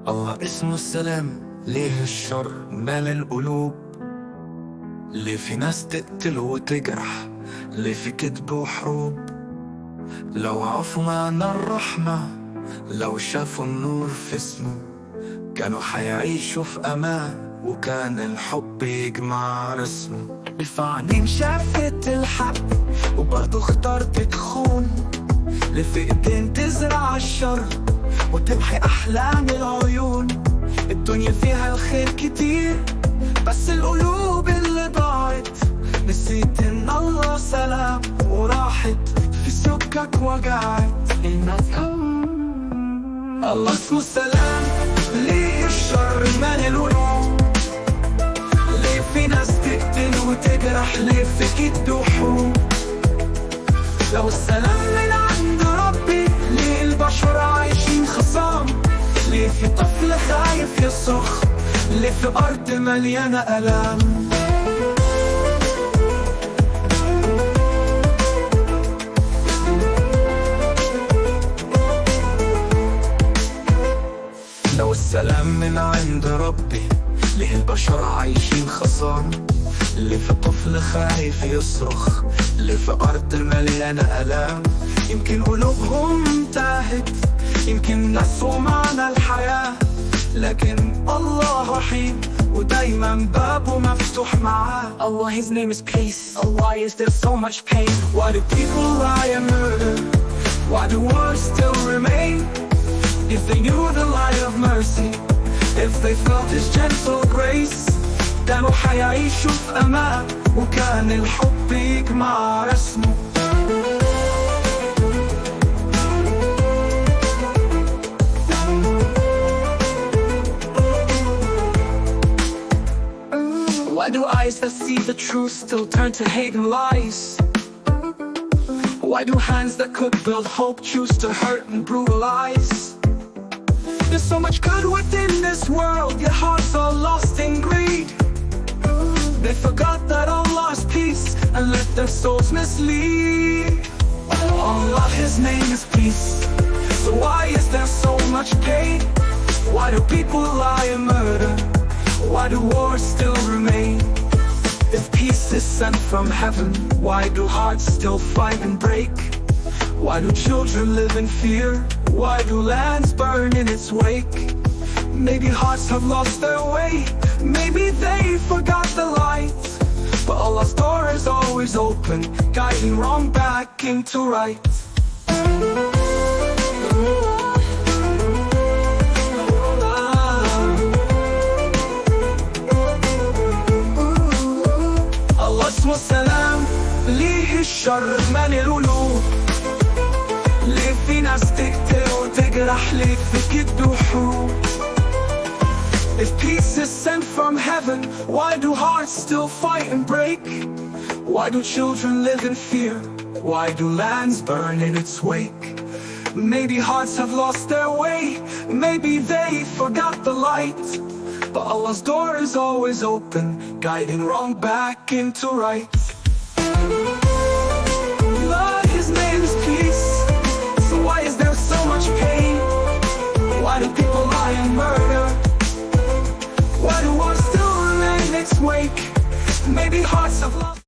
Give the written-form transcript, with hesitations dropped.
الله اسمه السلام، ليه الشر مال القلوب؟ ليه في ناس تقتل وتجرح؟ ليه في كذب وحروب؟ لو عرفوا معنى الرحمة، لو شافوا النور في اسمه، كانوا حيعيشوا في أمان، وكان الحب يجمع رسمه. الفعنين شافت الحق وبرضه اخترت تخون، اللي في ايدين تزرع الشر وتمحي أحلام العيون. الدنيا فيها الخير كتير، بس القلوب اللي ضاعت نسيت إن الله سلام، وراحت في سكك وجعت. الله اسمه السلام، ليه الشر مال القلوب؟ ليه في ناس تقتل وتجرح؟ ليه في كد وحروب؟ لو السلام من عند ربي، ليه البشر عايشين خصام؟ ليه في طفل خايف يصرخ؟ ليه في أرض مليانة ألام؟ لو السلام من عند ربي، ليه البشر عايشين خصام؟ ليه في طفل خايف يصرخ؟ ليه في أرض مليانة ألام؟ يمكن قلوبهم تاهت، يمكن نسوا معنى الحياة، لكن الله رحيم ودايما بابه مفتوح معاه. Allah, His name is peace. Allah, is there so much pain? Why do people lie and murder? Why do wars still remain? If they knew the light of mercy, if they felt His gentle grace, كانوا حيعيشوا في أمان، وكان الحب يجمع رسمه. Why do eyes that see the truth still turn to hate and lies? Why do hands that could build hope choose to hurt and brutalize? There's so much good within this world, yet hearts are lost in greed. They forgot that Allah is peace and let their souls mislead. Allah, His name is peace, so why is there so much pain? Why do people lie and murder? Why do wars still remain? If peace is sent from heaven, why do hearts still fight and break? Why do children live in fear? Why do lands burn in its wake? Maybe hearts have lost their way, maybe they forgot the light, but Allah's door is always open, guiding wrong back into right. الله اسمه السلام، ليه الشر مال القلوب؟ ليه في ناس تقتل وتجرح؟ ليه في كد وحروب؟ If peace is sent from heaven, why do hearts still fight and break? Why do children live in fear? Why do lands burn in its wake? Maybe hearts have lost their way, maybe they forgot the light, but Allah's door is always open, guiding wrong back into right. Lord, His name is peace, so why is there so much pain? Why do people lie and murder? Why do wars still remain in its wake? Maybe hearts have lost